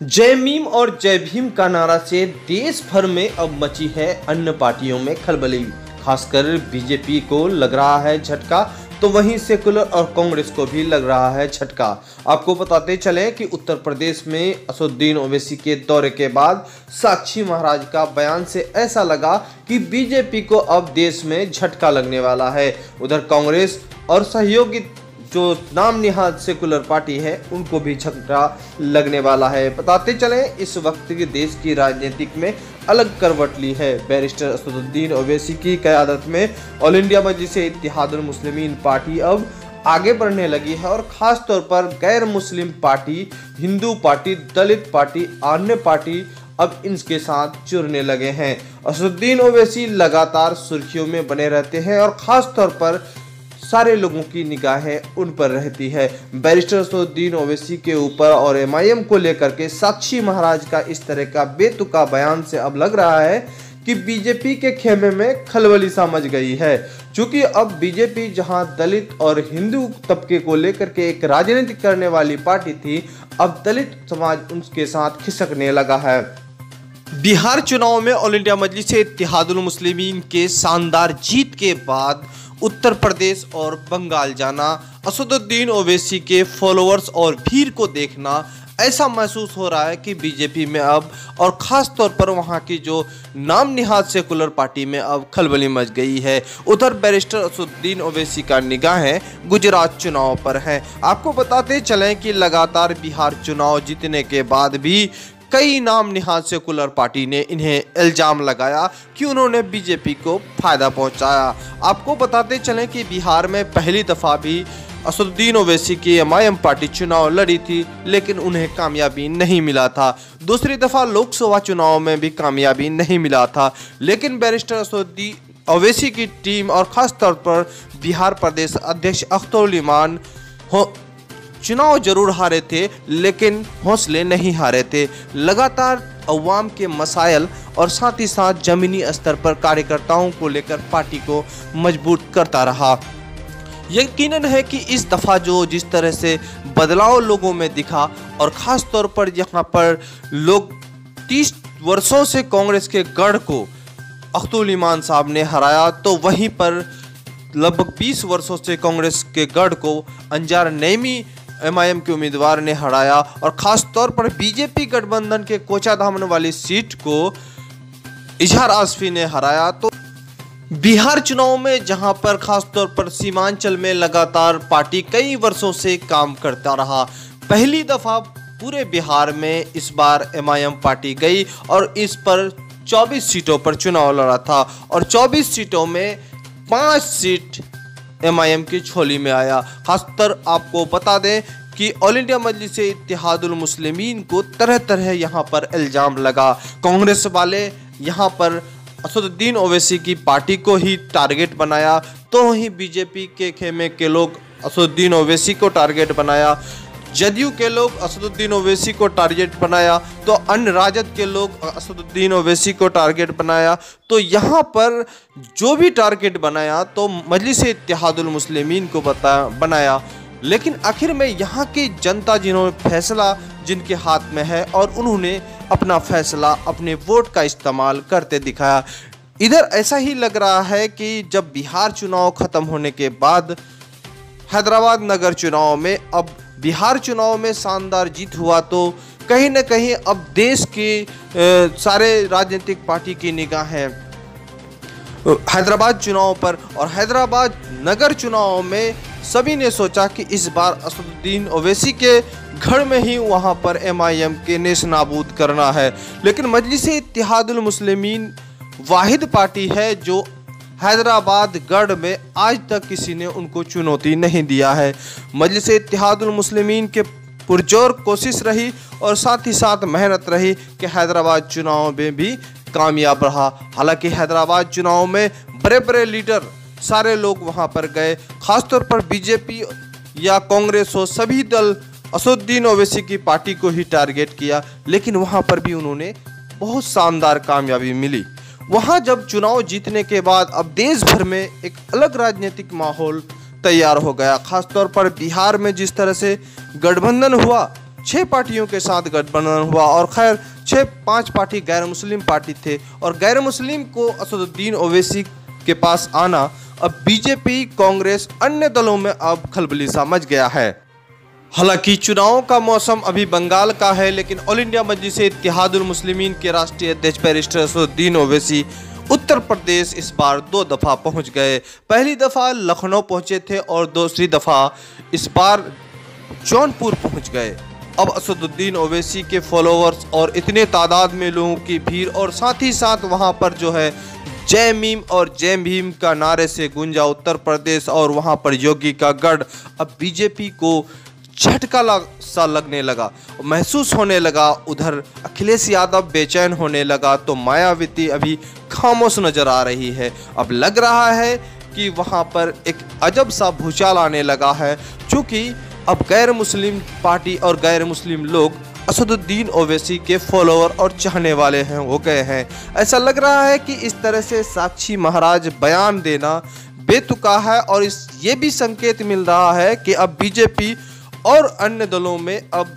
जय मीम और जय भीम का नारा से देश भर में अब मची है अन्य पार्टियों में खलबली। खासकर बीजेपी को लग रहा है झटका, तो वहीं सेकुलर और कांग्रेस को भी लग रहा है झटका। आपको बताते चलें कि उत्तर प्रदेश में असदुद्दीन ओवैसी के दौरे के बाद साक्षी महाराज का बयान से ऐसा लगा कि बीजेपी को अब देश में झटका लगने वाला है। उधर कांग्रेस और सहयोगी जो नाम निहाद सेकुलर पार्टी है उनको भी झटका लगने वाला है। बताते चलें इस वक्त के देश की राजनीतिक में अलग करवट ली है। बैरिस्टर असदुद्दीन ओवैसी की क़यादत में ऑल इंडिया मजलिस-ए-इत्तेहादुल मुस्लिमीन पार्टी अब आगे बढ़ने लगी है और ख़ास तौर पर गैर मुस्लिम पार्टी, हिंदू पार्टी, दलित पार्टी, अन्य पार्टी अब इनके साथ जुड़ने लगे हैं। असदुद्दीन ओवैसी लगातार सुर्खियों में बने रहते हैं और ख़ास तौर पर सारे लोगों की निगाहें उन पर रहती है। बैरिस्टर असदुद्दीन ओवैसी के ऊपर और एमआईएम को लेकर के साक्षी महाराज का इस तरह का बेतुका बयान से अब लग रहा है कि बीजेपी के खेमे में खलबली सा मच गई है। क्योंकि अब बीजेपी जहां दलित और हिंदू तबके को लेकर के एक राजनीति करने वाली पार्टी थी, अब दलित समाज उनके साथ खिसकने लगा है। बिहार चुनाव में ऑल इंडिया मजलिस-ए-इत्तेहादुल मुस्लिमीन के शानदार जीत के बाद उत्तर प्रदेश और बंगाल जाना, असदुद्दीन ओवैसी के फॉलोअर्स और भीड़ को देखना, ऐसा महसूस हो रहा है कि बीजेपी में अब और ख़ास तौर पर वहां की जो नाम निहाद सेकुलर पार्टी में अब खलबली मच गई है। उधर बैरिस्टर असदुद्दीन ओवैसी का निगाहें गुजरात चुनाव पर है। आपको बताते चलें कि लगातार बिहार चुनाव जीतने के बाद भी कई नाम निहाद सेकुलर पार्टी ने इन्हें इल्जाम लगाया कि उन्होंने बीजेपी को फायदा पहुंचाया। आपको बताते चलें कि बिहार में पहली दफ़ा भी असदुद्दीन ओवैसी की एमआईएम पार्टी चुनाव लड़ी थी, लेकिन उन्हें कामयाबी नहीं मिला था। दूसरी दफ़ा लोकसभा चुनाव में भी कामयाबी नहीं मिला था, लेकिन बैरिस्टर असदुद्दीन ओवैसी की टीम और ख़ास तौर पर बिहार प्रदेश अध्यक्ष अख्तर उल इमान चुनाव जरूर हारे थे, लेकिन हौसले नहीं हारे थे। लगातार अवाम के मसाइल और साथ ही साथ ज़मीनी स्तर पर कार्यकर्ताओं को लेकर पार्टी को मजबूत करता रहा। यकीनन है कि इस दफ़ा जिस तरह से बदलाव लोगों में दिखा और ख़ास तौर पर यहाँ पर लोग 30 वर्षों से कांग्रेस के गढ़ को अख्तर उल इमान साहब ने हराया, तो वहीं पर लगभग 20 वर्षों से कांग्रेस के गढ़ को अंजार नईमी एमआईएम के उम्मीदवार ने हराया और ख़ास तौर पर बीजेपी गठबंधन के कोचाधामन वाली सीट को इजहार आसफी ने हराया। तो बिहार चुनाव में जहां पर ख़ास तौर पर सीमांचल में लगातार पार्टी कई वर्षों से काम करता रहा, पहली दफ़ा पूरे बिहार में इस बार एमआईएम पार्टी गई और इस पर 24 सीटों पर चुनाव लड़ा था और 24 सीटों में 5 सीट एमआईएम की झोली में आया। खासकर आपको बता दें कि ऑल इंडिया मजलिस-ए-इत्तेहादुल मुस्लिमीन को तरह तरह यहाँ पर इल्ज़ाम लगा। कांग्रेस वाले यहाँ पर असदुद्दीन ओवैसी की पार्टी को ही टारगेट बनाया, तो वहीं बीजेपी के खेमे के लोग असदुद्दीन ओवैसी को टारगेट बनाया। जदयू के लोग असदुद्दीन ओवैसी को टारगेट बनाया, तो अन्य राजद के लोग असदुद्दीन ओवैसी को टारगेट बनाया। तो यहाँ पर जो भी टारगेट बनाया तो मजलिस-ए-इत्तेहादुल मुस्लिमीन को बनाया, लेकिन आखिर में यहाँ की जनता जिन्होंने फैसला जिनके हाथ में है और उन्होंने अपना फैसला अपने वोट का इस्तेमाल करते दिखाया। इधर ऐसा ही लग रहा है कि जब बिहार चुनाव ख़त्म होने के बाद हैदराबाद नगर चुनाव में अब बिहार चुनाव में शानदार जीत हुआ, तो कहीं न कहीं अब देश के सारे राजनीतिक पार्टी की निगाहें हैदराबाद चुनाव पर और हैदराबाद नगर चुनाव में सभी ने सोचा कि इस बार असदुद्दीन ओवैसी के घर में ही वहां पर एमआईएम के नेस नाबूद करना है। लेकिन मजलिस-ए-इत्तेहादुल मुस्लिमीन वाहिद पार्टी है जो हैदराबाद गढ़ में आज तक किसी ने उनको चुनौती नहीं दिया है। मजलिस-ए-इत्तेहादुल मुस्लिमीन के पुरजोर कोशिश रही और साथ ही साथ मेहनत रही कि हैदराबाद चुनाव में भी कामयाब रहा। हालांकि हैदराबाद चुनाव में बड़े बड़े लीडर सारे लोग वहां पर गए, खासतौर पर बीजेपी या कांग्रेस हो, सभी दल असदुद्दीन ओवैसी की पार्टी को ही टारगेट किया, लेकिन वहां पर भी उन्होंने बहुत शानदार कामयाबी मिली। वहां जब चुनाव जीतने के बाद अब देश भर में एक अलग राजनीतिक माहौल तैयार हो गया। खासतौर पर बिहार में जिस तरह से गठबंधन हुआ, 6 पार्टियों के साथ गठबंधन हुआ और खैर 5 पार्टी गैर मुस्लिम पार्टी थे और गैर मुस्लिम को असदुद्दीन ओवैसी के पास आना अब बीजेपी, कांग्रेस, अन्य दलों में अब खलबली सा मच गया है। हालांकि चुनावों का मौसम अभी बंगाल का है, लेकिन ऑल इंडिया मजलिस-ए-इत्तेहादुल मुस्लिमीन के राष्ट्रीय अध्यक्ष बैरिस्टर असदुद्दीन ओवैसी उत्तर प्रदेश इस बार 2 दफ़ा पहुंच गए। पहली दफ़ा लखनऊ पहुंचे थे और दूसरी दफ़ा इस बार जौनपुर पहुंच गए। अब असदुद्दीन ओवैसी के फॉलोअर्स और इतने तादाद में लोगों की भीड़ और साथ ही साथ वहां पर जो है जय मीम और जय भीम का नारे से गूंजा उत्तर प्रदेश और वहां पर योगी का गढ़ अब बीजेपी को झटका सा लगने लगा, महसूस होने लगा। उधर अखिलेश यादव बेचैन होने लगा तो मायावती अभी खामोश नजर आ रही है। अब लग रहा है कि वहां पर एक अजब सा भूचाल आने लगा है, क्योंकि अब गैर मुस्लिम पार्टी और गैर मुस्लिम लोग असदुद्दीन ओवैसी के फॉलोअर और चाहने वाले हैं हो गए हैं। ऐसा लग रहा है कि इस तरह से साक्षी महाराज बयान देना बेतुका है और ये भी संकेत मिल रहा है कि अब बीजेपी और अन्य दलों में अब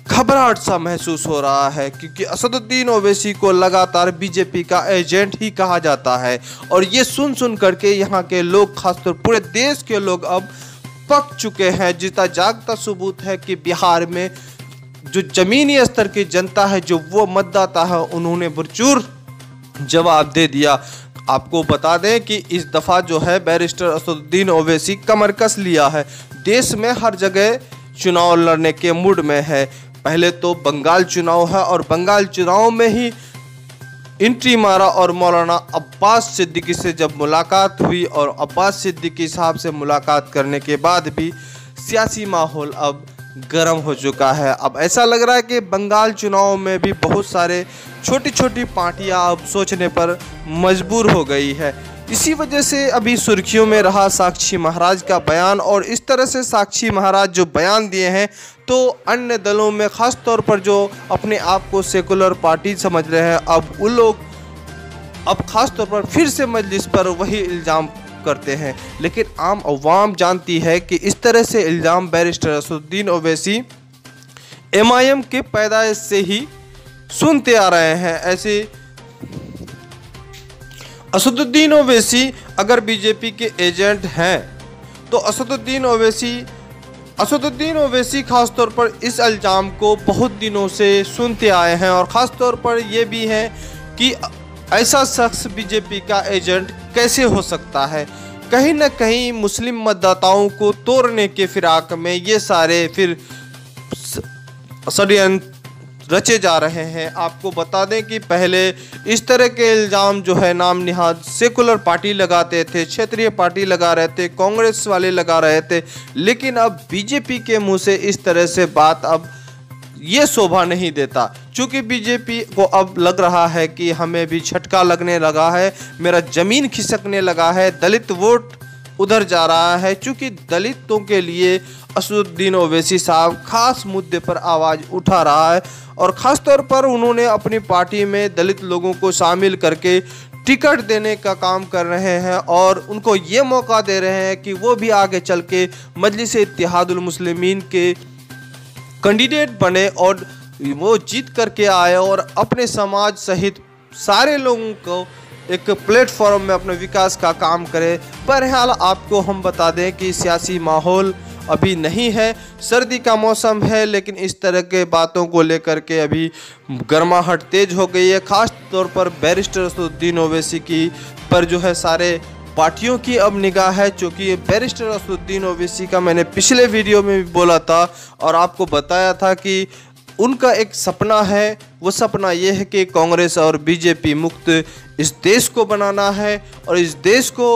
घबराहट सा महसूस हो रहा है, क्योंकि असदुद्दीन ओवैसी को लगातार बीजेपी का एजेंट ही कहा जाता है और ये सुन करके यहाँ के लोग, खासतौर पूरे देश के लोग अब पक चुके हैं। जीता जागता सबूत है कि बिहार में जो जमीनी स्तर की जनता है, जो वो मतदाता है, उन्होंने भरपूर जवाब दे दिया। आपको बता दें कि इस दफ़ा जो है बैरिस्टर असदुद्दीन ओवैसी कमर कस लिया है, देश में हर जगह चुनाव लड़ने के मूड में है। पहले तो बंगाल चुनाव है और बंगाल चुनाव में ही एंट्री मारा और मौलाना अब्बास सिद्दीकी से जब मुलाकात हुई और अब्बास सिद्दीकी साहब से मुलाकात करने के बाद भी सियासी माहौल अब गर्म हो चुका है। अब ऐसा लग रहा है कि बंगाल चुनाव में भी बहुत सारे छोटी छोटी पार्टियां अब सोचने पर मजबूर हो गई है। इसी वजह से अभी सुर्खियों में रहा साक्षी महाराज का बयान और इस तरह से साक्षी महाराज जो बयान दिए हैं तो अन्य दलों में, ख़ास तौर पर जो अपने आप को सेकुलर पार्टी समझ रहे हैं, अब वो लोग अब ख़ास तौर पर फिर से मजलिस पर वही इल्ज़ाम करते हैं। लेकिन आम अवाम जानती है कि इस तरह से इल्ज़ाम बैरिस्टर असदुद्दीन ओवैसी MIM के पैदाइश से ही सुनते आ रहे हैं। ऐसे असदुद्दीन ओवैसी अगर बीजेपी के एजेंट हैं तो असदुद्दीन ओवैसी खास तौर पर इस इल्ज़ाम को बहुत दिनों से सुनते आए हैं और ख़ास तौर पर यह भी है कि ऐसा शख्स बीजेपी का एजेंट कैसे हो सकता है। कहीं न कहीं मुस्लिम मतदाताओं को तोड़ने के फिराक में ये सारे फिर षड्यंत्र रचे जा रहे हैं। आपको बता दें कि पहले इस तरह के इल्ज़ाम जो है नाम निहाद सेकुलर पार्टी लगाते थे, क्षेत्रीय पार्टी लगा रहे थे, कांग्रेस वाले लगा रहे थे, लेकिन अब बीजेपी के मुंह से इस तरह से बात अब ये शोभा नहीं देता, क्योंकि बीजेपी को अब लग रहा है कि हमें भी झटका लगने लगा है, मेरा ज़मीन खिसकने लगा है, दलित वोट उधर जा रहा है। क्योंकि दलितों के लिए असदुद्दीन ओवैसी साहब खास मुद्दे पर आवाज़ उठा रहा है और ख़ास तौर पर उन्होंने अपनी पार्टी में दलित लोगों को शामिल करके टिकट देने का काम कर रहे हैं और उनको ये मौका दे रहे हैं कि वो भी आगे चल के मजलिस-ए-इत्तेहादुल मुस्लिमीन के कैंडिडेट बने और वो जीत करके आए और अपने समाज सहित सारे लोगों को एक प्लेटफॉर्म में अपने विकास का काम करे। बहरहाल आपको हम बता दें कि सियासी माहौल अभी नहीं है, सर्दी का मौसम है, लेकिन इस तरह के बातों को लेकर के अभी गर्माहट तेज हो गई है। खास तौर पर बैरिस्टर असदुद्दीन ओवैसी की पर जो है सारे पार्टियों की अब निगाह है, क्योंकि बैरिस्टर असदुद्दीन ओवैसी का मैंने पिछले वीडियो में भी बोला था और आपको बताया था कि उनका एक सपना है। वो सपना ये है कि कांग्रेस और बीजेपी मुक्त इस देश को बनाना है और इस देश को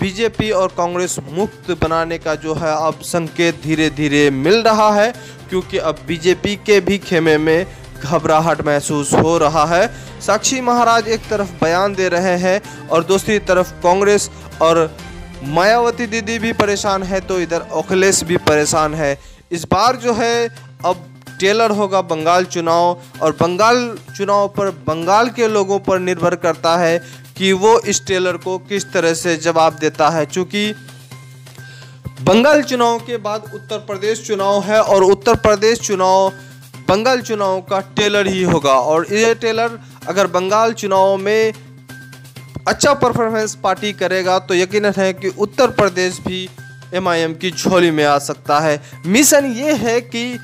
बीजेपी और कांग्रेस मुक्त बनाने का जो है अब संकेत धीरे धीरे मिल रहा है, क्योंकि अब बीजेपी के भी खेमे में घबराहट महसूस हो रहा है। साक्षी महाराज एक तरफ बयान दे रहे हैं और दूसरी तरफ कांग्रेस और मायावती दीदी भी परेशान है, तो इधर अखिलेश भी परेशान है। इस बार जो है अब टेलर होगा बंगाल चुनाव और बंगाल चुनाव पर बंगाल के लोगों पर निर्भर करता है कि वो इस टेलर को किस तरह से जवाब देता है, क्योंकि बंगाल चुनाव के बाद उत्तर प्रदेश चुनाव है और उत्तर प्रदेश चुनाव बंगाल चुनाव का टेलर ही होगा। और ये टेलर अगर बंगाल चुनाव में अच्छा परफॉर्मेंस पार्टी करेगा तो यकीनन है कि उत्तर प्रदेश भी MIM की झोली में आ सकता है। मिशन ये है कि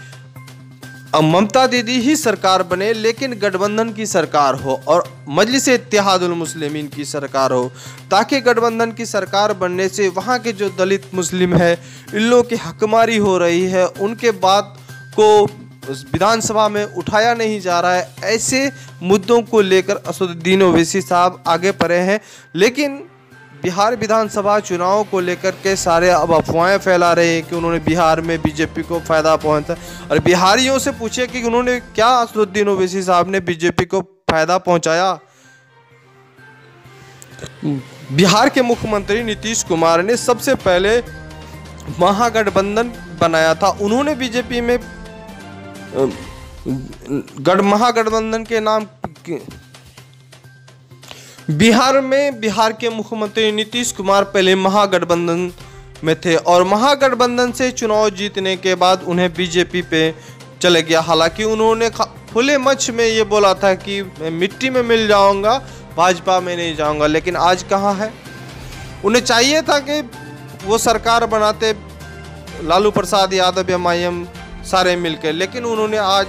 ममता दीदी ही सरकार बने, लेकिन गठबंधन की सरकार हो और मजलिस-ए-इत्तेहादुल मुस्लिमीन की सरकार हो, ताकि गठबंधन की सरकार बनने से वहाँ के जो दलित मुस्लिम है, इन लोगों की हकमारी हो रही है, उनके बात को विधानसभा में उठाया नहीं जा रहा है। ऐसे मुद्दों को लेकर असदुद्दीन ओवैसी साहब आगे बढ़े हैं। लेकिन बिहार विधानसभा चुनाव को लेकर के सारे अब अफवाहें फैला रहे हैं कि उन्होंने बिहार में बीजेपी को फायदा पहुंचा। और बिहारियों से पूछे कि उन्होंने क्या, असदुद्दीन ओवैसी साहब ने बीजेपी को फायदा पहुंचाया। बिहार के मुख्यमंत्री नीतीश कुमार ने सबसे पहले महागठबंधन बनाया था। उन्होंने बीजेपी में महागठबंधन के नाम बिहार के मुख्यमंत्री नीतीश कुमार पहले महागठबंधन में थे और महागठबंधन से चुनाव जीतने के बाद उन्हें बीजेपी पे चले गया। हालांकि उन्होंने खुले मंच में ये बोला था कि मैं मिट्टी में मिल जाऊंगा, भाजपा में नहीं जाऊंगा। लेकिन आज कहाँ है? उन्हें चाहिए था कि वो सरकार बनाते लालू प्रसाद यादव, MIM सारे मिलकर, लेकिन उन्होंने आज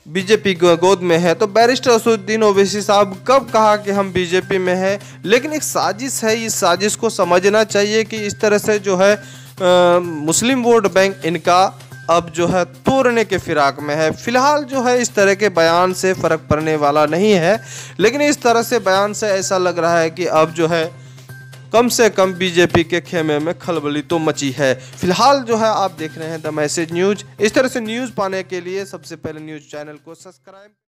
बीजेपी गोद में है। तो बैरिस्टर असदुद्दीन ओवैसी साहब कब कहा कि हम बीजेपी में हैं? लेकिन एक साजिश है, इस साजिश को समझना चाहिए कि इस तरह से जो है मुस्लिम वोट बैंक इनका अब जो है तोड़ने के फिराक में है। फिलहाल जो है इस तरह के बयान से फ़र्क पड़ने वाला नहीं है, लेकिन इस तरह से बयान से ऐसा लग रहा है कि अब जो है कम से कम बीजेपी के खेमे में खलबली तो मची है। फिलहाल जो है आप देख रहे हैं द मैसेज न्यूज़। इस तरह से न्यूज़ पाने के लिए सबसे पहले न्यूज़ चैनल को सब्सक्राइब